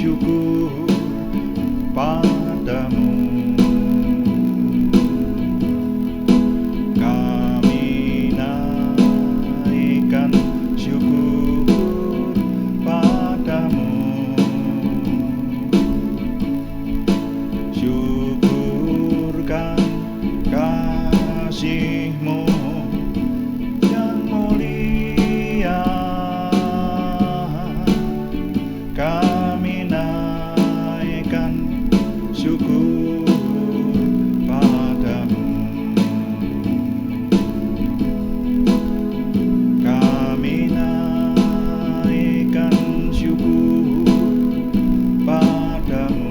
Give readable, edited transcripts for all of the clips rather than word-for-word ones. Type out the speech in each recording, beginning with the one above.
syukur padamu. Kami naikkan syukur padamu. Syukurkan kasih-Mu yang mulia. Kami naikkan syukur padamu. Kami naikkan syukur padamu.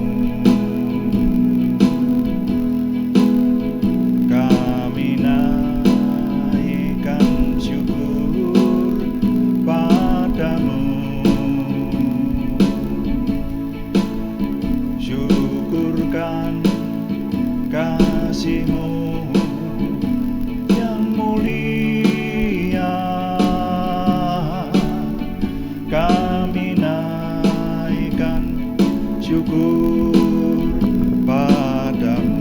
Kami naikkan syukur padamu. Syukurkan kasih-Mu yang mulia. Kami naikkan syukur padamu.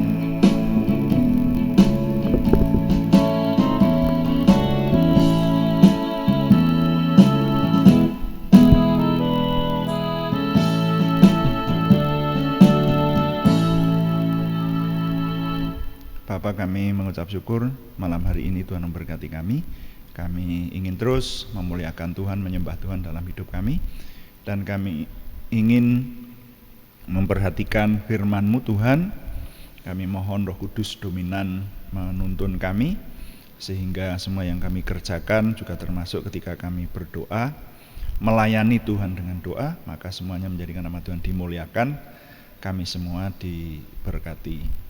Bapa, kami mengucap syukur malam hari ini Tuhan memberkati kami. Kami ingin terus memuliakan Tuhan, menyembah Tuhan dalam hidup kami. Dan kami ingin memperhatikan firman-Mu Tuhan. Kami mohon Roh Kudus dominan menuntun kami, sehingga semua yang kami kerjakan juga termasuk ketika kami berdoa, melayani Tuhan dengan doa, maka semuanya menjadikan nama Tuhan dimuliakan, kami semua diberkati.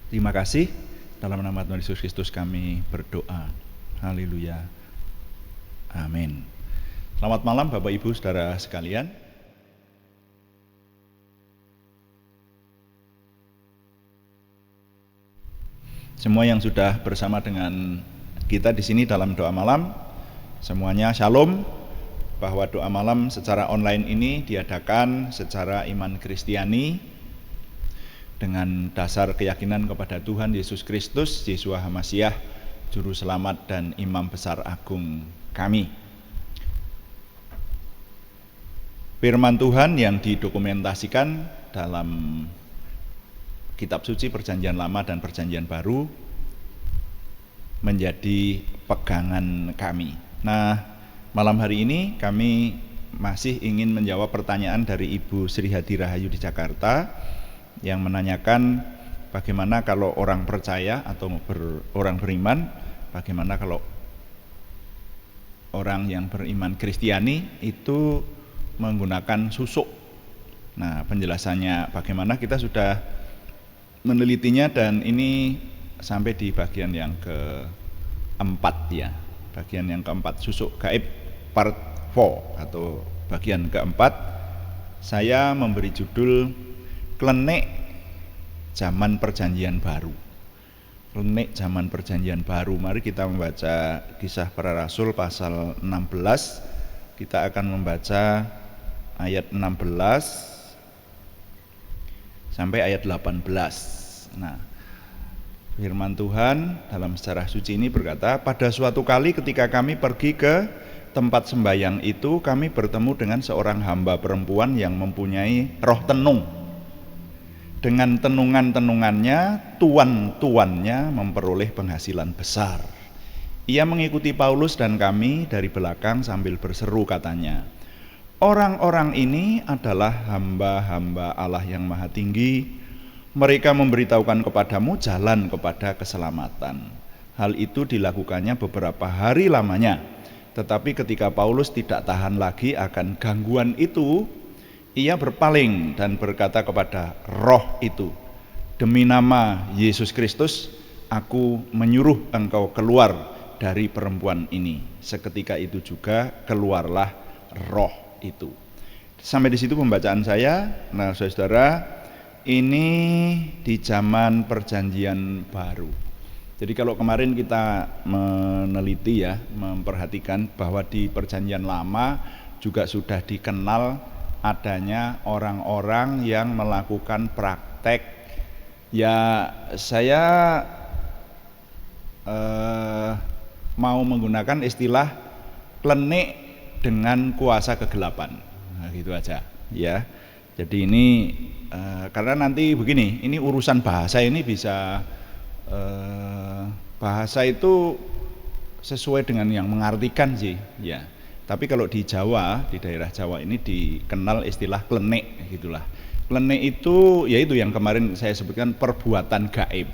Terima kasih, dalam nama Tuhan Yesus Kristus kami berdoa. Haleluya. Amin. Selamat malam Bapak Ibu Saudara sekalian. Semua yang sudah bersama dengan kita di sini dalam doa malam, semuanya shalom. Bahwa doa malam secara online ini diadakan secara iman Kristiani, dengan dasar keyakinan kepada Tuhan Yesus Kristus, Yeshua HaMasyiah, Juru Selamat dan Imam Besar Agung kami. Firman Tuhan yang didokumentasikan dalam Kitab Suci Perjanjian Lama dan Perjanjian Baru menjadi pegangan kami. Nah, malam hari ini kami masih ingin menjawab pertanyaan dari Ibu Sri Hadi Rahayu di Jakarta, yang menanyakan bagaimana kalau orang percaya atau orang beriman, bagaimana kalau orang yang beriman Kristiani itu menggunakan susuk. Nah, penjelasannya bagaimana kita sudah menelitinya, dan ini sampai di bagian yang keempat ya. Bagian yang keempat, susuk gaib part 4 atau bagian keempat. Saya memberi judul Klenik zaman Perjanjian Baru. Klenik zaman Perjanjian Baru. Mari kita membaca Kisah Para Rasul pasal 16. Kita akan membaca ayat 16 sampai ayat 18. Nah, firman Tuhan dalam sejarah suci ini berkata, pada suatu kali ketika kami pergi ke tempat sembahyang itu, kami bertemu dengan seorang hamba perempuan yang mempunyai roh tenung. Dengan tenungan-tenungannya, tuan-tuannya memperoleh penghasilan besar. Ia mengikuti Paulus dan kami dari belakang sambil berseru, katanya, orang-orang ini adalah hamba-hamba Allah yang Maha Tinggi. Mereka memberitahukan kepadamu jalan kepada keselamatan. Hal itu dilakukannya beberapa hari lamanya. Tetapi ketika Paulus tidak tahan lagi akan gangguan itu, ia berpaling dan berkata kepada roh itu, demi nama Yesus Kristus, aku menyuruh engkau keluar dari perempuan ini. Seketika itu juga keluarlah roh itu. Sampai di situ pembacaan saya. Nah, saudara, ini di zaman Perjanjian Baru. Jadi kalau kemarin kita meneliti ya, memperhatikan bahwa di Perjanjian Lama juga sudah dikenal adanya orang-orang yang melakukan praktek, ya saya mau menggunakan istilah klenik dengan kuasa kegelapan. Nah, gitu aja ya. Jadi ini karena nanti begini, ini urusan bahasa ini bisa bahasa itu sesuai dengan yang mengartikan sih ya. Tapi kalau di Jawa, di daerah Jawa ini dikenal istilah klenik gitulah. Klenik itu yaitu yang kemarin saya sebutkan perbuatan gaib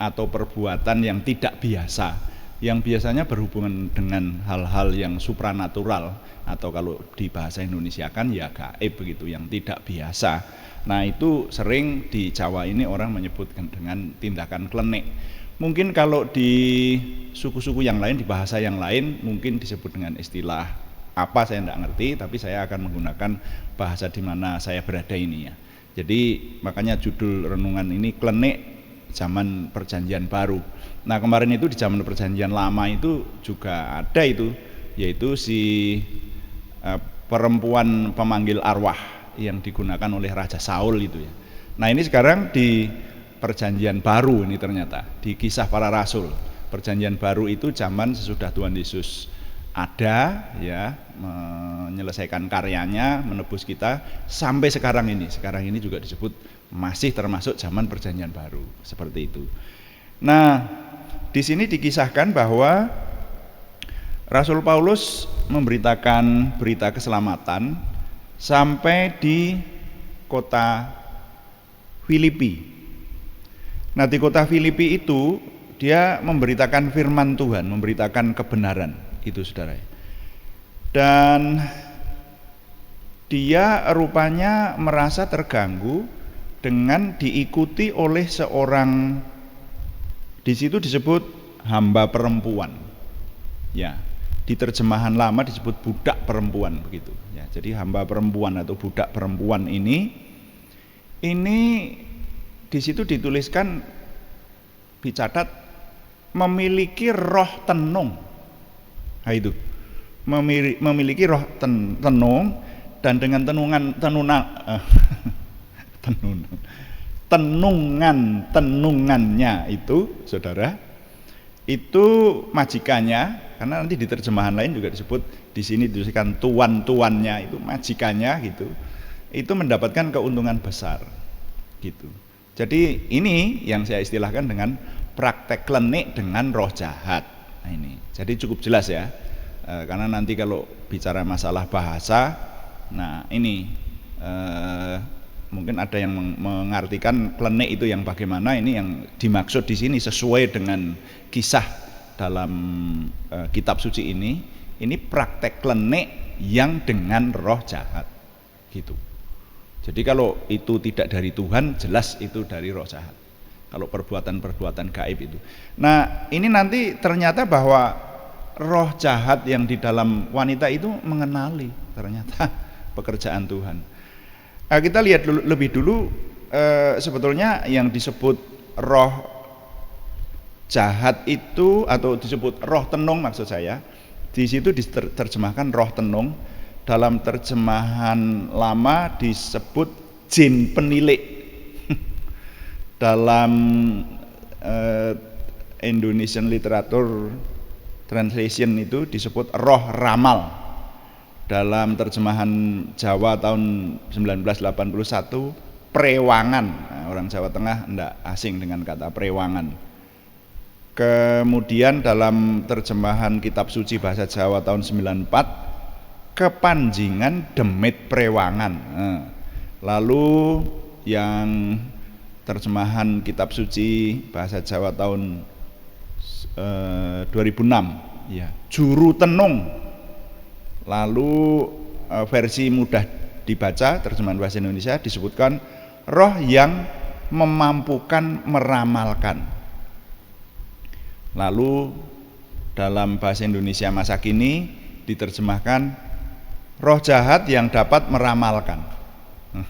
atau perbuatan yang tidak biasa, yang biasanya berhubungan dengan hal-hal yang supranatural atau kalau di bahasa Indonesia kan ya gaib begitu, yang tidak biasa. Nah itu sering di Jawa ini orang menyebutkan dengan tindakan klenik. Mungkin kalau di suku-suku yang lain, di bahasa yang lain mungkin disebut dengan istilah apa saya tidak ngerti, tapi saya akan menggunakan bahasa di mana saya berada ini ya. Jadi makanya judul renungan ini klenik zaman perjanjian baru. Nah kemarin itu di zaman perjanjian lama itu juga ada itu, yaitu si perempuan pemanggil arwah yang digunakan oleh Raja Saul itu ya. Nah ini sekarang di perjanjian baru ini ternyata di Kisah Para Rasul. Perjanjian baru itu zaman sesudah Tuhan Yesus ada ya, menyelesaikan karyanya, menebus kita sampai sekarang ini. Sekarang ini juga disebut masih termasuk zaman perjanjian baru seperti itu. Nah, di sini dikisahkan bahwa Rasul Paulus memberitakan berita keselamatan sampai di kota Filipi. Nah di kota Filipi itu dia memberitakan firman Tuhan, memberitakan kebenaran itu saudara. Dan dia rupanya merasa terganggu dengan diikuti oleh seorang, di situ disebut hamba perempuan. Ya, di terjemahan lama disebut budak perempuan begitu. Ya, jadi hamba perempuan atau budak perempuan ini di situ dituliskan, dicatat memiliki roh tenung. Nah itu memiliki roh tenung, dan dengan tenungannya itu saudara, itu majikannya, karena nanti di terjemahan lain juga disebut, di sini dituliskan tuan-tuannya itu majikannya gitu, itu mendapatkan keuntungan besar gitu. Jadi ini yang saya istilahkan dengan praktek klenik dengan roh jahat. Nah ini, jadi cukup jelas ya, karena nanti kalau bicara masalah bahasa, nah ini mungkin ada yang mengartikan klenik itu yang bagaimana, ini yang dimaksud di sini sesuai dengan kisah dalam kitab suci ini praktek klenik yang dengan roh jahat gitu. Jadi kalau itu tidak dari Tuhan, jelas itu dari roh jahat. Kalau perbuatan-perbuatan gaib itu. Nah ini nanti ternyata bahwa roh jahat yang di dalam wanita itu mengenali ternyata pekerjaan Tuhan. Nah, kita lihat lebih dulu sebetulnya yang disebut roh jahat itu, atau disebut roh tenung maksud saya, di situ diterjemahkan roh tenung. Dalam terjemahan lama disebut jin penilik. Dalam Indonesian Literature Translation itu disebut roh ramal. Dalam terjemahan Jawa tahun 1981 prewangan. Nah, orang Jawa Tengah enggak asing dengan kata prewangan. Kemudian dalam terjemahan kitab suci bahasa Jawa tahun 94 kepanjingan demit prewangan. Nah, lalu yang terjemahan kitab suci bahasa Jawa tahun 2006 ya, juru tenung. Lalu versi mudah dibaca terjemahan bahasa Indonesia disebutkan roh yang memampukan meramalkan. Lalu dalam bahasa Indonesia masa kini diterjemahkan roh jahat yang dapat meramalkan.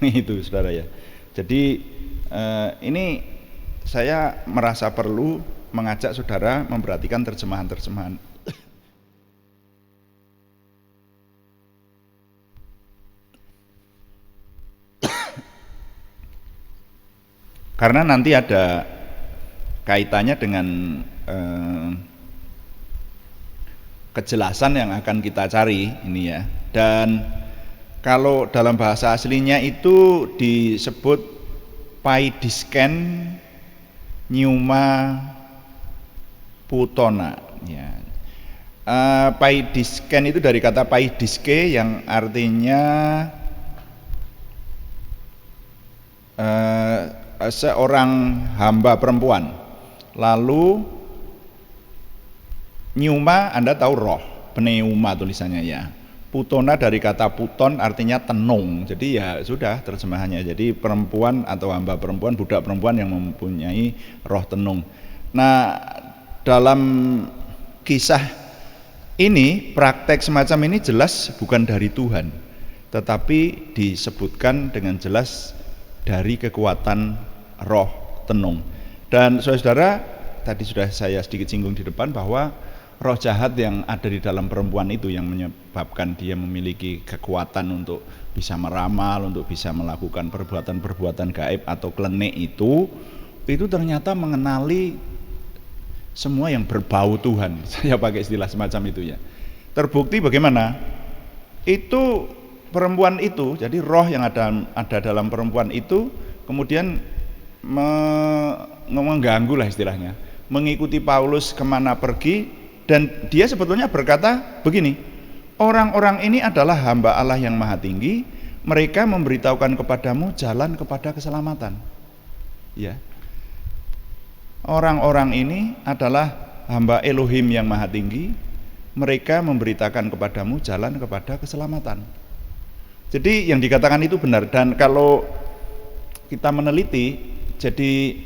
Itu saudara ya. Jadi ini saya merasa perlu mengajak saudara memperhatikan terjemahan-terjemahan. Karena nanti ada kaitannya dengan kejelasan yang akan kita cari ini ya. Dan kalau dalam bahasa aslinya itu disebut paidisken pneuma putona ya. Paidisken itu dari kata paidiske yang artinya seorang hamba perempuan. Lalu pneuma, Anda tahu roh, pneuma tulisannya ya. Putona dari kata puton artinya tenung. Jadi ya sudah terjemahannya. Jadi perempuan atau hamba perempuan, budak perempuan yang mempunyai roh tenung. Nah, dalam kisah ini praktek semacam ini jelas bukan dari Tuhan, tetapi disebutkan dengan jelas dari kekuatan roh tenung. Dan saudara, tadi sudah saya sedikit singgung di depan bahwa roh jahat yang ada di dalam perempuan itu yang menyebabkan dia memiliki kekuatan untuk bisa meramal, untuk bisa melakukan perbuatan-perbuatan gaib atau klenik itu ternyata mengenali semua yang berbau Tuhan. Saya pakai istilah semacam itu ya. Terbukti bagaimana? Itu perempuan itu, jadi roh yang ada dalam perempuan itu kemudian mengganggu lah istilahnya, mengikuti Paulus kemana pergi, dan dia sebetulnya berkata begini, orang-orang ini adalah hamba Allah yang maha tinggi, mereka memberitahukan kepadamu jalan kepada keselamatan ya. Orang-orang ini adalah hamba Elohim yang maha tinggi, mereka memberitakan kepadamu jalan kepada keselamatan. Jadi yang dikatakan itu benar. Dan kalau kita meneliti, jadi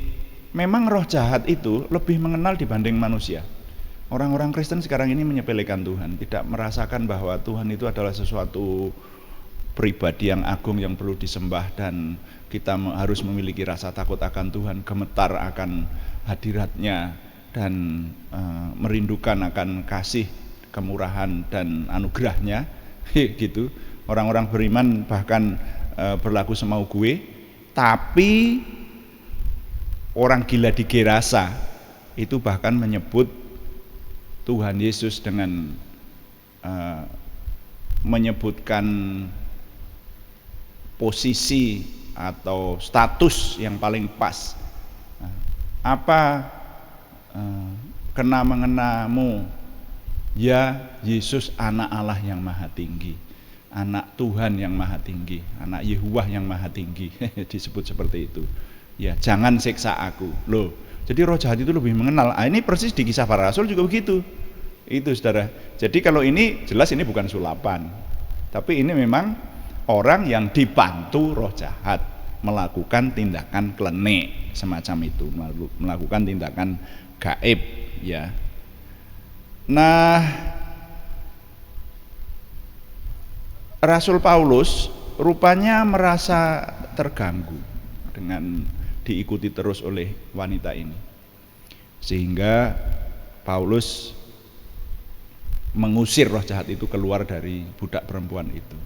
memang roh jahat itu lebih mengenal dibanding manusia. Orang-orang Kristen sekarang ini menyepelekan Tuhan, tidak merasakan bahwa Tuhan itu adalah sesuatu pribadi yang agung yang perlu disembah, dan kita harus memiliki rasa takut akan Tuhan, gemetar akan hadiratnya, dan merindukan akan kasih, kemurahan dan anugerahnya gitu. Orang-orang beriman bahkan berlaku semau gue, tapi orang gila di Gerasa itu bahkan menyebut Tuhan Yesus dengan menyebutkan posisi atau status yang paling pas. Apa kena mengenamu ya Yesus, anak Allah yang maha tinggi, anak Tuhan yang maha tinggi, anak Yehuwah yang maha tinggi. Disebut seperti itu ya, jangan siksa aku loh. Jadi roh jahat itu lebih mengenal. Ini persis di Kisah Para Rasul juga begitu itu saudara. Jadi kalau ini jelas ini bukan sulapan, tapi ini memang orang yang dibantu roh jahat melakukan tindakan klenik semacam itu, melakukan tindakan gaib ya. Nah, Rasul Paulus rupanya merasa terganggu dengan diikuti terus oleh wanita ini, sehingga Paulus mengusir roh jahat itu keluar dari budak perempuan itu.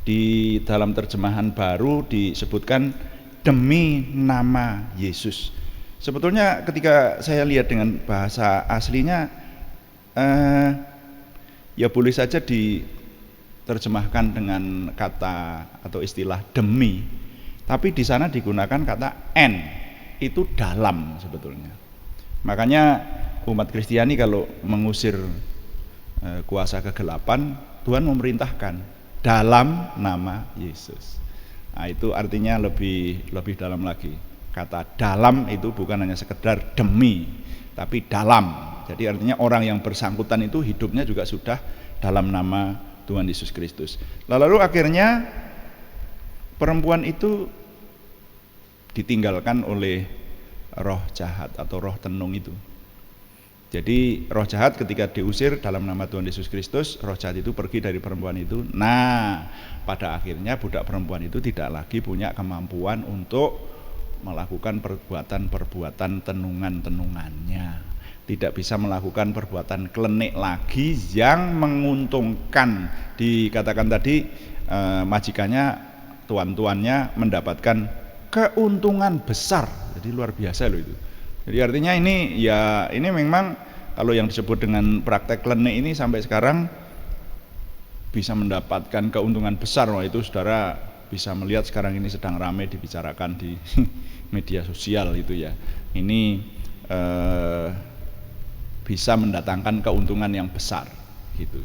Di dalam terjemahan baru disebutkan demi nama Yesus. Sebetulnya ketika saya lihat dengan bahasa aslinya ya boleh saja diterjemahkan dengan kata atau istilah demi, tapi di sana digunakan kata en, itu dalam sebetulnya. Makanya umat Kristiani kalau mengusir kuasa kegelapan, Tuhan memerintahkan dalam nama Yesus. Nah, itu artinya lebih dalam lagi. Kata dalam itu bukan hanya sekedar demi, tapi dalam. Jadi artinya orang yang bersangkutan itu hidupnya juga sudah dalam nama Tuhan Yesus Kristus. Lalu akhirnya perempuan itu ditinggalkan oleh roh jahat atau roh tenung itu. Jadi roh jahat ketika diusir dalam nama Tuhan Yesus Kristus, roh jahat itu pergi dari perempuan itu. Nah, pada akhirnya budak perempuan itu tidak lagi punya kemampuan untuk melakukan perbuatan-perbuatan tenungan-tenungannya. Tidak bisa melakukan perbuatan klenik lagi yang menguntungkan. Dikatakan tadi majikannya, tuan-tuannya mendapatkan keuntungan besar. Jadi luar biasa loh itu. Jadi artinya ini memang kalau yang disebut dengan praktek klenik ini sampai sekarang bisa mendapatkan keuntungan besar. Wah, itu saudara bisa melihat sekarang ini sedang ramai dibicarakan di media sosial itu ya. Ini bisa mendatangkan keuntungan yang besar gitu.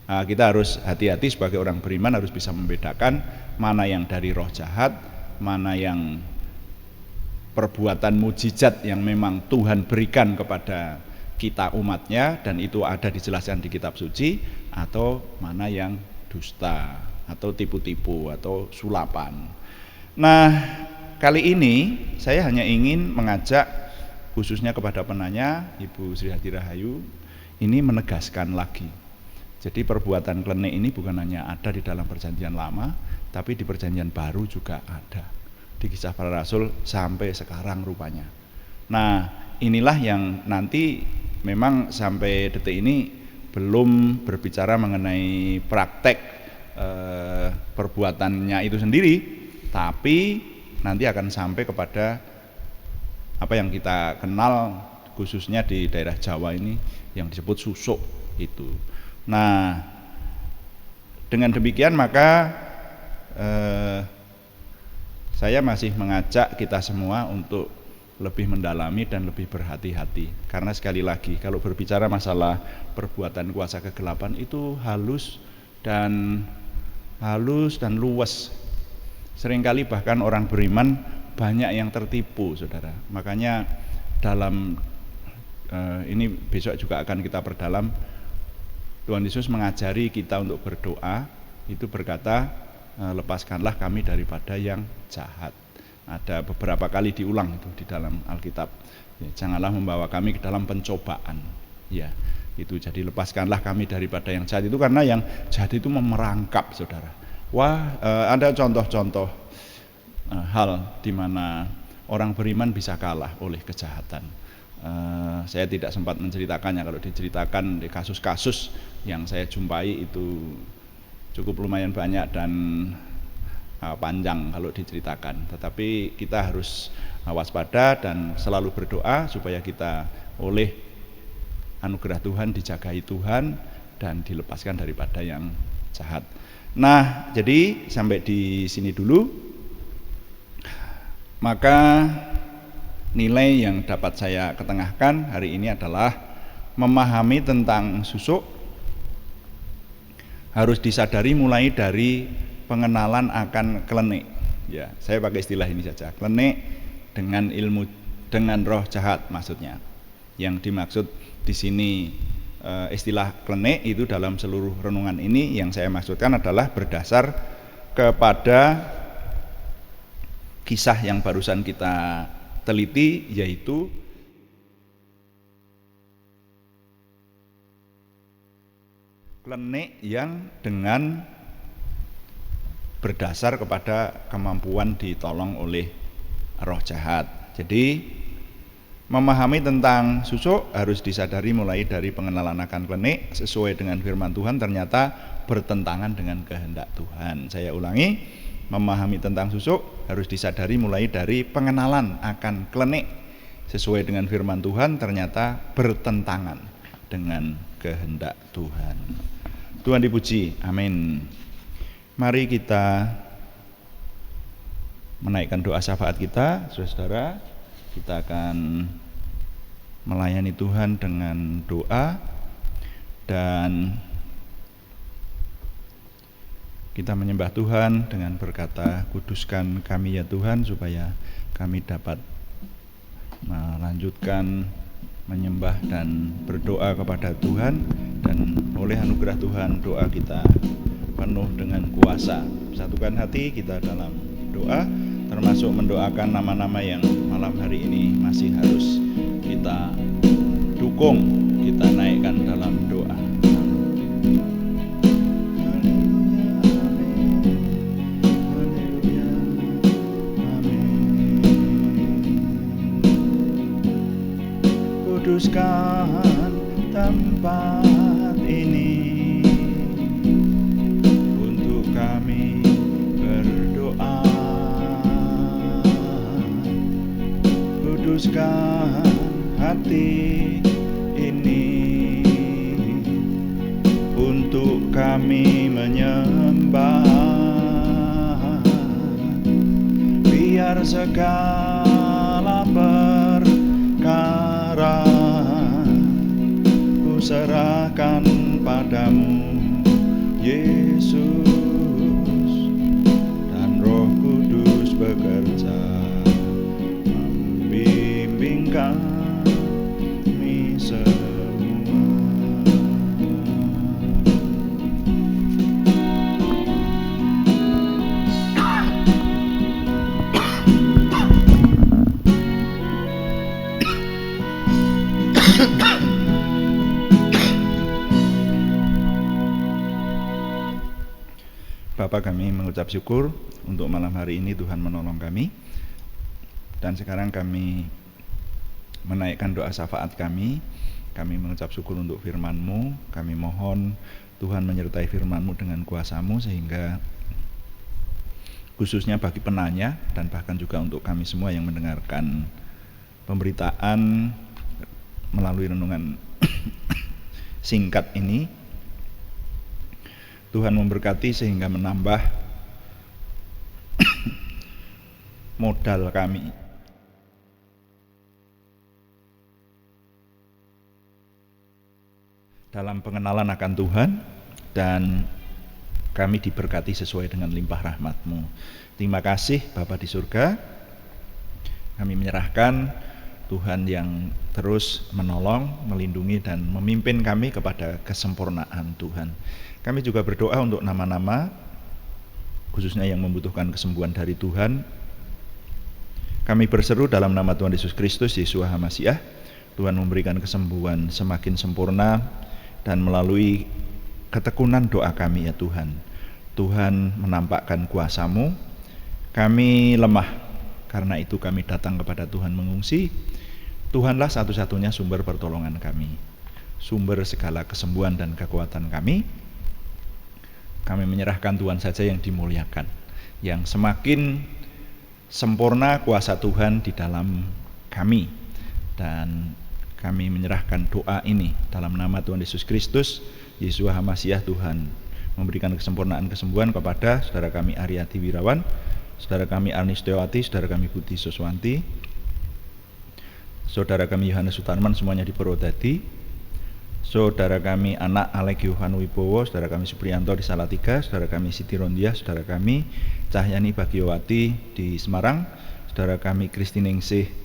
Nah, kita harus hati-hati sebagai orang beriman, harus bisa membedakan mana yang dari roh jahat, mana yang perbuatan mujizat yang memang Tuhan berikan kepada kita umatnya dan itu ada dijelaskan di kitab suci, atau mana yang dusta atau tipu-tipu atau sulapan. Nah, kali ini saya hanya ingin mengajak khususnya kepada penanya Ibu Sri Hati Rahayu ini menegaskan lagi. Jadi perbuatan klenik ini bukan hanya ada di dalam perjanjian lama, tapi di perjanjian baru juga ada. Di Kisah Para Rasul sampai sekarang rupanya. Nah, inilah yang nanti memang sampai detik ini belum berbicara mengenai praktek perbuatannya itu sendiri, tapi nanti akan sampai kepada apa yang kita kenal khususnya di daerah Jawa ini yang disebut susuk itu. Nah, dengan demikian maka saya masih mengajak kita semua untuk lebih mendalami dan lebih berhati-hati. Karena sekali lagi kalau berbicara masalah perbuatan kuasa kegelapan itu halus dan luas. Seringkali bahkan orang beriman banyak yang tertipu, saudara. Makanya dalam ini besok juga akan kita perdalam, Tuhan Yesus mengajari kita untuk berdoa, itu berkata, lepaskanlah kami daripada yang jahat. Ada beberapa kali diulang itu di dalam Alkitab. Ya, janganlah membawa kami ke dalam pencobaan. Ya, itu jadi lepaskanlah kami daripada yang jahat itu, karena yang jahat itu memerangkap, saudara. Wah, ada contoh-contoh hal di mana orang beriman bisa kalah oleh kejahatan. Saya tidak sempat menceritakannya. Kalau diceritakan di kasus-kasus yang saya jumpai itu cukup lumayan banyak dan panjang kalau diceritakan. Tetapi kita harus waspada dan selalu berdoa supaya kita oleh anugerah Tuhan dijagai Tuhan dan dilepaskan daripada yang jahat. Nah, jadi sampai di sini dulu. Maka nilai yang dapat saya ketengahkan hari ini adalah memahami tentang susuk harus disadari mulai dari pengenalan akan klenik. Ya, saya pakai istilah ini saja. Klenik dengan ilmu, dengan roh jahat maksudnya. Yang dimaksud di sini istilah klenik itu dalam seluruh renungan ini yang saya maksudkan adalah berdasar kepada kisah yang barusan kita teliti, yaitu klenik yang dengan berdasar kepada kemampuan ditolong oleh roh jahat. Jadi memahami tentang susuk harus disadari mulai dari pengenalan akan klenik sesuai dengan firman Tuhan ternyata bertentangan dengan kehendak Tuhan. Saya ulangi, memahami tentang susuk harus disadari mulai dari pengenalan akan klenik sesuai dengan firman Tuhan ternyata bertentangan dengan kehendak Tuhan. Tuhan dipuji, amin. Mari kita menaikkan doa syafaat kita, saudara. Kita akan melayani Tuhan dengan doa dan kita menyembah Tuhan dengan berkata, kuduskan kami ya Tuhan, supaya kami dapat melanjutkan menyembah dan berdoa kepada Tuhan, dan oleh anugerah Tuhan doa kita penuh dengan kuasa. Satukan hati kita dalam doa, termasuk mendoakan nama-nama yang malam hari ini masih harus kita dukung, kita naikkan dalam doa. Kuduskan tempat ini untuk kami berdoa. kuduskan hati ini untuk kami menyembah, biar segala perkara ku serahkan padamu Yesus, dan Roh Kudus bekerja membimbing kami semua. Bapa, kami mengucap syukur untuk malam hari ini Tuhan menolong kami. Dan sekarang kami menaikkan doa syafaat kami. Kami mengucap syukur untuk firman-Mu. Kami mohon Tuhan menyertai firman-Mu dengan kuasa-Mu, sehingga khususnya bagi penanya dan bahkan juga untuk kami semua yang mendengarkan pemberitaan melalui renungan singkat ini, Tuhan memberkati sehingga menambah modal kami dalam pengenalan akan Tuhan, dan kami diberkati sesuai dengan limpah rahmat-Mu. Terima kasih Bapa di surga. Kami menyerahkan Tuhan yang terus menolong, melindungi, dan memimpin kami kepada kesempurnaan Tuhan. Kami juga berdoa untuk nama-nama khususnya yang membutuhkan kesembuhan dari Tuhan. Kami berseru dalam nama Tuhan Yesus Kristus, Yeshua HaMasyiah, Tuhan memberikan kesembuhan semakin sempurna, dan melalui ketekunan doa kami ya Tuhan, Tuhan menampakkan kuasa-Mu. Kami lemah, karena itu kami datang kepada Tuhan mengungsi. Tuhanlah satu-satunya sumber pertolongan kami, sumber segala kesembuhan dan kekuatan kami. Kami menyerahkan Tuhan saja yang dimuliakan, yang semakin sempurna kuasa Tuhan di dalam kami. Dan kami menyerahkan doa ini dalam nama Tuhan Yesus Kristus, Yeshua HaMasyiah. Tuhan memberikan kesempurnaan kesembuhan kepada saudara kami Aryati Wirawan, saudara kami Arnistewati, saudara kami Budi Suswanti, saudara kami Yohanes Sutarman, semuanya di Purwodadi, saudara kami anak Alek Yohan Wibowo, saudara kami Supriyanto di Salatiga, saudara kami Siti Rondia, saudara kami Cahyani Bagiowati di Semarang, saudara kami Kristiningsih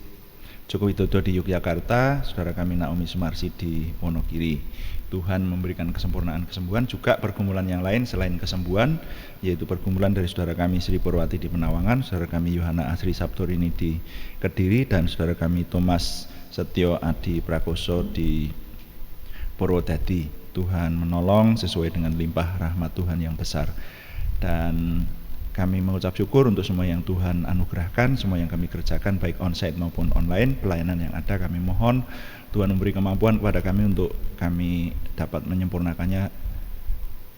Joko Widodo di Yogyakarta, saudara kami Naomi Sumarsi di Wonogiri. Tuhan memberikan kesempurnaan kesembuhan, juga pergumulan yang lain selain kesembuhan, yaitu pergumulan dari saudara kami Sri Purwati di Penawangan, saudara kami Yohana Asri Sabtorini di Kediri, dan saudara kami Thomas Setio Adi Prakoso di Purwodadi. Tuhan menolong sesuai dengan limpah rahmat Tuhan yang besar. Dan kami mengucap syukur untuk semua yang Tuhan anugerahkan, semua yang kami kerjakan baik onsite maupun online, pelayanan yang ada. Kami mohon Tuhan memberi kemampuan kepada kami untuk kami dapat menyempurnakannya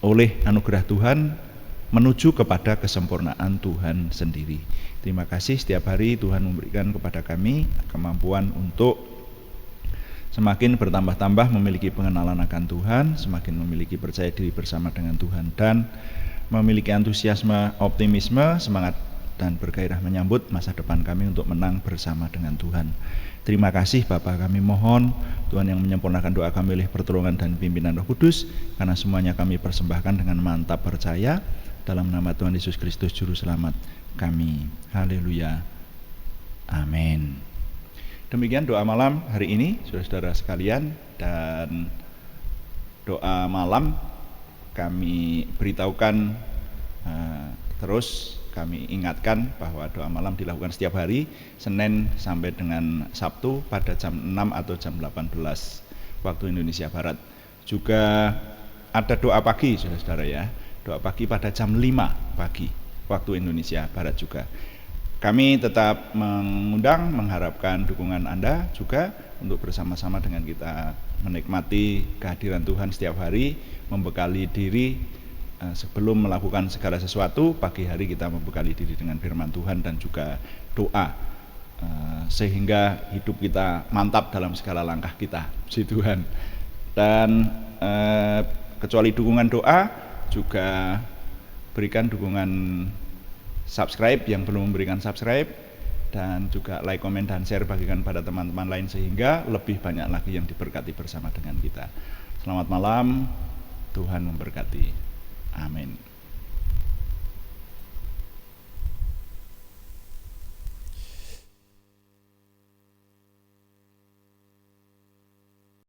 oleh anugerah Tuhan menuju kepada kesempurnaan Tuhan sendiri. Terima kasih, setiap hari Tuhan memberikan kepada kami kemampuan untuk semakin bertambah-tambah memiliki pengenalan akan Tuhan, semakin memiliki percaya diri bersama dengan Tuhan, dan memiliki antusiasme, optimisme, semangat, dan bergairah menyambut masa depan kami untuk menang bersama dengan Tuhan. Terima kasih Bapa, kami mohon Tuhan yang menyempurnakan doa kami oleh pertolongan dan pimpinan Roh Kudus, karena semuanya kami persembahkan dengan mantap percaya dalam nama Tuhan Yesus Kristus Juru Selamat kami. Haleluya. Amin. Demikian doa malam hari ini, saudara-saudara sekalian, dan doa malam kami beritahukan terus, kami ingatkan bahwa doa malam dilakukan setiap hari, Senin sampai dengan Sabtu pada jam 6 atau jam 18 waktu Indonesia Barat. Juga ada doa pagi, saudara-saudara ya, doa pagi pada jam 5 pagi waktu Indonesia Barat juga. Kami tetap mengundang, mengharapkan dukungan Anda juga untuk bersama-sama dengan kita menikmati kehadiran Tuhan setiap hari, membekali diri sebelum melakukan segala sesuatu. Pagi hari kita membekali diri dengan firman Tuhan dan juga doa. sehingga hidup kita mantap dalam segala langkah kita, puji Tuhan. Dan kecuali dukungan doa, juga berikan dukungan subscribe yang belum memberikan subscribe, dan juga like, komen, dan share, bagikan pada teman-teman lain sehingga lebih banyak lagi yang diberkati bersama dengan kita. Selamat malam, Tuhan memberkati. Amin.